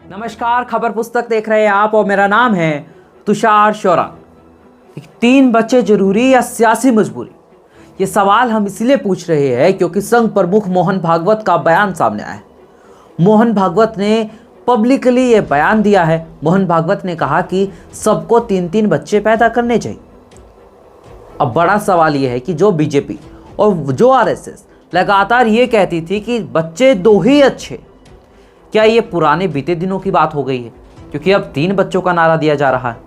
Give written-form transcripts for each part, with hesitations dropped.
नमस्कार, खबर पुस्तक देख रहे हैं आप और मेरा नाम है तुषार शोरा। 3 बच्चे जरूरी या सियासी मजबूरी? ये सवाल हम इसलिए पूछ रहे हैं क्योंकि संघ प्रमुख मोहन भागवत का बयान सामने आया है। मोहन भागवत ने पब्लिकली ये बयान दिया है। मोहन भागवत ने कहा कि सबको 3-3 बच्चे पैदा करने चाहिए। अब बड़ा सवाल यह है कि जो बीजेपी और जो आरएसएस लगातार ये कहती थी कि बच्चे 2 ही अच्छे, क्या ये पुराने बीते दिनों की बात हो गई है? क्योंकि अब 3 बच्चों का नारा दिया जा रहा है।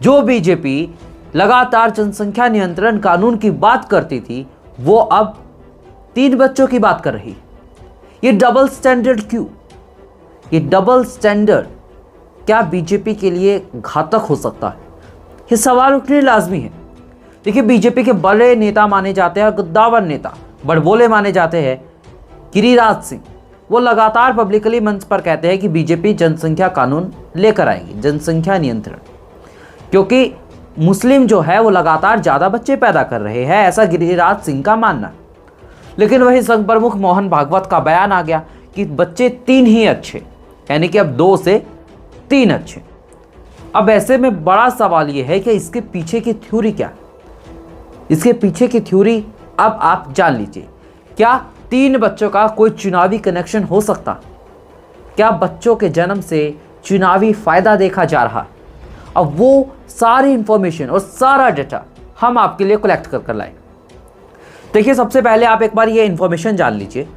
जो बीजेपी लगातार जनसंख्या नियंत्रण कानून की बात करती थी, वो अब 3 बच्चों की बात कर रही है। ये डबल स्टैंडर्ड क्यों? ये डबल स्टैंडर्ड क्या बीजेपी के लिए घातक हो सकता है? ये सवाल उठने लाजमी है। देखिए, बीजेपी के बड़े नेता माने जाते हैं, गद्दावर नेता, बड़बोले माने जाते हैं गिरिराज सिंह। वो लगातार पब्लिकली मंच पर कहते हैं कि बीजेपी जनसंख्या कानून लेकर आएगी, जनसंख्या नियंत्रण, क्योंकि मुस्लिम जो है वो लगातार ज़्यादा बच्चे पैदा कर रहे हैं, ऐसा गिरिराज सिंह का मानना। लेकिन वही संघ प्रमुख मोहन भागवत का बयान आ गया कि बच्चे 3 ही अच्छे, यानी कि अब 2 से 3 अच्छे। अब ऐसे में बड़ा सवाल ये है कि इसके पीछे की थ्योरी क्या है? इसके पीछे की थ्योरी अब आप जान लीजिए। क्या 3 बच्चों का कोई चुनावी कनेक्शन हो सकता? क्या बच्चों के जन्म से चुनावी फायदा देखा जा रहा? अब वो सारी इंफॉर्मेशन और सारा डेटा हम आपके लिए कलेक्ट कर लाए। देखिए, सबसे पहले आप एक बार ये इंफॉर्मेशन जान लीजिए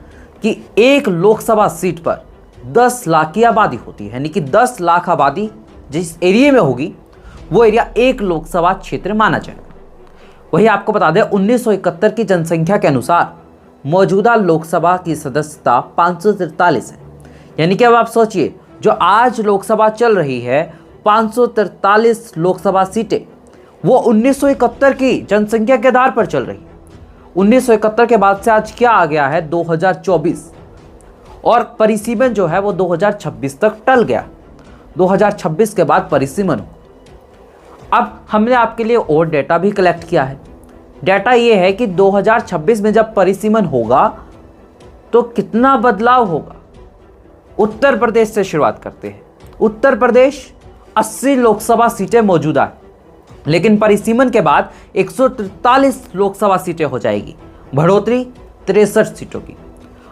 कि एक लोकसभा सीट पर 10 लाख की आबादी होती है, यानी कि 10 लाख आबादी जिस एरिया में होगी वो एरिया एक लोकसभा क्षेत्र माना जाएगा। वही आपको बता दें, 1971 की जनसंख्या के अनुसार मौजूदा लोकसभा की सदस्यता 543 है। यानी कि अब आप सोचिए, जो आज लोकसभा चल रही है 543 लोकसभा सीटें, वो 1971 की जनसंख्या के आधार पर चल रही है। 1971 के बाद से आज क्या आ गया है 2024, और परिसीमन जो है वो 2026 तक टल गया। 2026 के बाद परिसीमन। अब हमने आपके लिए और डेटा भी कलेक्ट किया है। डेटा ये है कि 2026 में जब परिसीमन होगा तो कितना बदलाव होगा। उत्तर प्रदेश से शुरुआत करते हैं। उत्तर प्रदेश 80 लोकसभा सीटें मौजूदा है, लेकिन परिसीमन के बाद 143 लोकसभा सीटें हो जाएगी, बढ़ोतरी 63 सीटों की।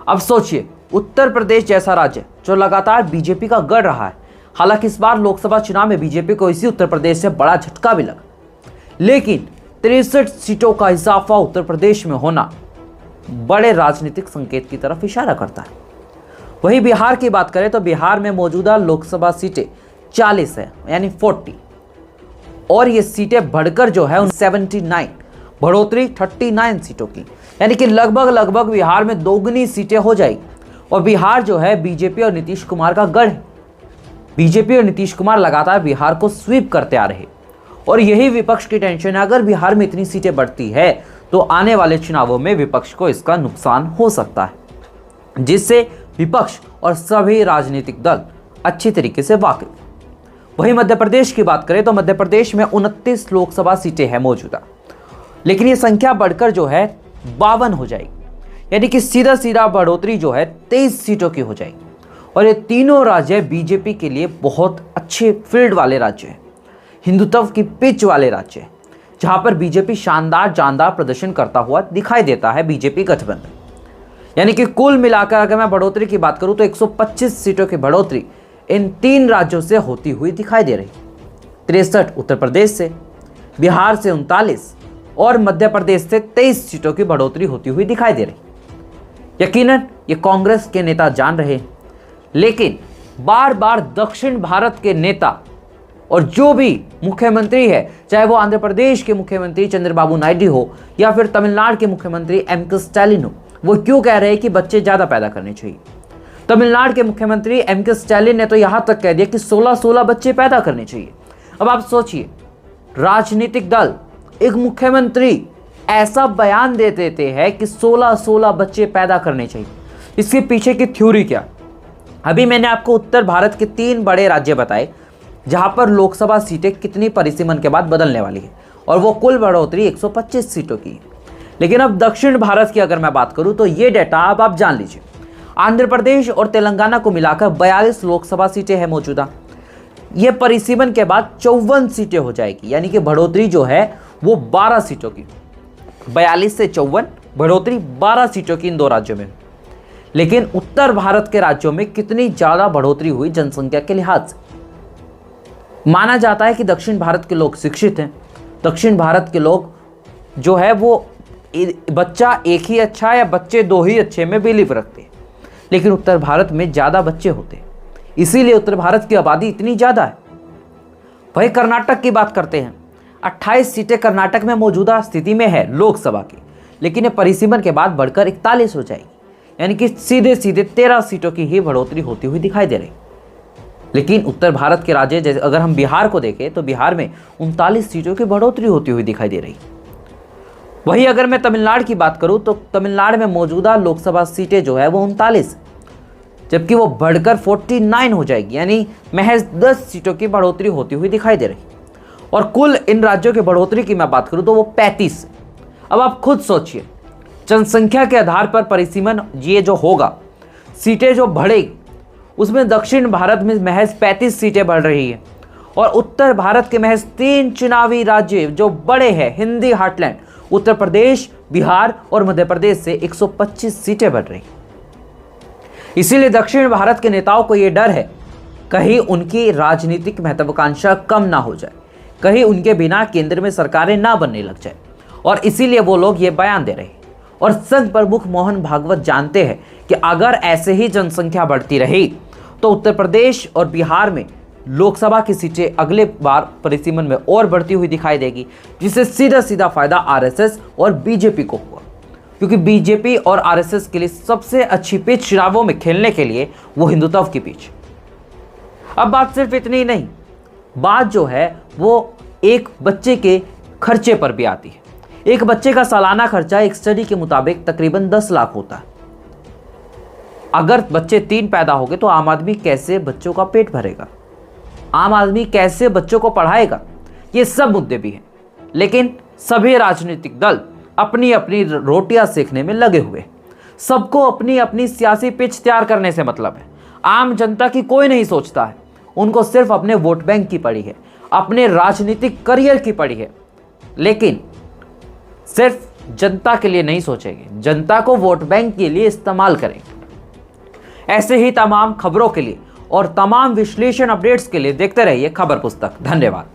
अब सोचिए, उत्तर प्रदेश जैसा राज्य जो लगातार बीजेपी का गढ़ रहा है, हालांकि इस बार लोकसभा चुनाव में बीजेपी को इसी उत्तर प्रदेश से बड़ा झटका भी लगा, लेकिन 63 सीटों का इजाफा उत्तर प्रदेश में होना बड़े राजनीतिक संकेत की तरफ इशारा करता है। वही बिहार की बात करें तो बिहार में मौजूदा लोकसभा सीटें 40 है, यानी 40, और ये सीटें बढ़कर जो है 79, बढ़ोतरी 39 सीटों की, यानी कि लगभग बिहार में दोगुनी सीटें हो जाएगी। और बिहार जो है बीजेपी और नीतीश कुमार का गढ़ है। बीजेपी और नीतीश कुमार लगातार बिहार को स्वीप करते आ रहे, और यही विपक्ष की टेंशन है। अगर बिहार में इतनी सीटें बढ़ती है तो आने वाले चुनावों में विपक्ष को इसका नुकसान हो सकता है, जिससे विपक्ष और सभी राजनीतिक दल अच्छी तरीके से वाकिफ। वही मध्य प्रदेश की बात करें तो मध्य प्रदेश में 29 लोकसभा सीटें हैं मौजूदा, लेकिन ये संख्या बढ़कर जो है 52 हो जाएगी, यानी कि सीधा बढ़ोतरी जो है 23 सीटों की हो जाएगी। और ये तीनों राज्य बीजेपी के लिए बहुत अच्छे फील्ड वाले राज्य हैं, हिंदुत्व की पिच वाले राज्य हैं, जहां पर बीजेपी शानदार प्रदर्शन करता हुआ दिखाई देता है। बीजेपी गठबंधन, यानी कि कुल मिलाकर अगर मैं बढ़ोतरी की बात करूं तो 125 सीटों की बढ़ोतरी इन 3 राज्यों से होती हुई दिखाई दे रही। 63 उत्तर प्रदेश से, बिहार से 39 और मध्य प्रदेश से 23 सीटों की बढ़ोतरी होती हुई दिखाई दे रही। यकीनन ये कांग्रेस के नेता जान रहे हैं, लेकिन बार दक्षिण भारत के नेता और जो भी मुख्यमंत्री है, चाहे वो आंध्र प्रदेश के मुख्यमंत्री चंद्रबाबू नायडू हो या फिर तमिलनाडु के मुख्यमंत्री एम.के. स्टालिन हो, वो क्यों कह रहे हैं कि बच्चे ज्यादा पैदा करने चाहिए। तमिलनाडु के मुख्यमंत्री एम.के. स्टालिन ने तो यहां तक कह दिया कि 16 बच्चे पैदा करने चाहिए। अब आप सोचिए, राजनीतिक दल, एक मुख्यमंत्री ऐसा बयान दे देते हैं कि 16 बच्चे पैदा करने चाहिए। इसके पीछे की थ्योरी क्या? अभी मैंने आपको उत्तर भारत के 3 बड़े राज्य बताए जहां पर लोकसभा सीटें कितनी परिसीमन के बाद बदलने वाली है, और वो कुल बढ़ोतरी 125 सीटों की। लेकिन अब दक्षिण भारत की अगर मैं बात करूं तो ये डेटा अब आप जान लीजिए। आंध्र प्रदेश और तेलंगाना को मिलाकर 42 लोकसभा सीटें हैं मौजूदा। यह परिसीमन के बाद 54 सीटें हो जाएगी, यानी कि बढ़ोतरी जो है वो 12 सीटों की, 42 से 54 बढ़ोतरी 12 सीटों की इन दो राज्यों में। लेकिन उत्तर भारत के राज्यों में कितनी ज्यादा बढ़ोतरी हुई जनसंख्या के लिहाज से? माना जाता है कि दक्षिण भारत के लोग शिक्षित हैं, दक्षिण भारत के लोग जो है वो बच्चा एक ही अच्छा या बच्चे दो ही अच्छे में बिलीव रखते हैं। लेकिन उत्तर भारत में ज़्यादा बच्चे होते हैं, इसीलिए उत्तर भारत की आबादी इतनी ज़्यादा है। वही कर्नाटक की बात करते हैं, 28 सीटें कर्नाटक में मौजूदा स्थिति में है लोकसभा की, लेकिन ये परिसीमन के बाद बढ़कर 41 हो जाएगी, यानी कि सीधे सीधे 13 सीटों की ही बढ़ोतरी होती हुई दिखाई दे रही। लेकिन उत्तर भारत के राज्य जैसे अगर हम बिहार को देखें तो बिहार में 39 सीटों की बढ़ोतरी होती हुई दिखाई दे रही। वही अगर मैं तमिलनाडु की बात करूं तो तमिलनाडु में मौजूदा लोकसभा सीटें जो है वो 39, जबकि वो बढ़कर 49 हो जाएगी, यानी महज 10 सीटों की बढ़ोतरी होती हुई दिखाई दे रही। और कुल इन राज्यों की बढ़ोतरी की मैं बात करूं तो वो 35। अब आप खुद सोचिए, जनसंख्या के आधार पर परिसीमन ये जो होगा, सीटें जो बढ़ेगी, उसमें दक्षिण भारत में महज 35 सीटें बढ़ रही है और उत्तर भारत के महज 3 चुनावी राज्य जो बड़े हैं हिंदी हार्टलैंड, उत्तर प्रदेश, बिहार और मध्य प्रदेश से 125 सीटें बढ़ रही। इसीलिए दक्षिण भारत के नेताओं को यह डर है कहीं उनकी राजनीतिक महत्वाकांक्षा कम ना हो जाए, कहीं उनके बिना केंद्र में सरकारें ना बनने लग जाए, और इसीलिए वो लोग ये बयान दे रहे हैं। और संघ प्रमुख मोहन भागवत जानते हैं कि अगर ऐसे ही जनसंख्या बढ़ती रही तो उत्तर प्रदेश और बिहार में लोकसभा की सीटें अगले बार परिसीमन में और बढ़ती हुई दिखाई देगी, जिससे सीधा सीधा फायदा आरएसएस और बीजेपी को हुआ, क्योंकि बीजेपी और आरएसएस के लिए सबसे अच्छी पिच चुनावों में खेलने के लिए वो हिंदुत्व की पिच। अब बात सिर्फ इतनी ही नहीं, बात जो है वो एक बच्चे के खर्चे पर भी आती है। एक बच्चे का सालाना खर्चा एक स्टडी के मुताबिक तकरीबन 10 लाख होता है। अगर बच्चे 3 पैदा हो गए तो आम आदमी कैसे बच्चों का पेट भरेगा, आम आदमी कैसे बच्चों को पढ़ाएगा, ये सब मुद्दे भी हैं। लेकिन सभी राजनीतिक दल अपनी अपनी रोटियां सेकने में लगे हुए, सबको अपनी अपनी सियासी पिच तैयार करने से मतलब है। आम जनता की कोई नहीं सोचता है, उनको सिर्फ अपने वोट बैंक की पड़ी है, अपने राजनीतिक करियर की पड़ी है। लेकिन सिर्फ जनता के लिए नहीं सोचेंगे, जनता को वोट बैंक के लिए इस्तेमाल करेंगे। ऐसे ही तमाम खबरों के लिए और तमाम विश्लेषण अपडेट्स के लिए देखते रहिए खबर पुस्तक। धन्यवाद।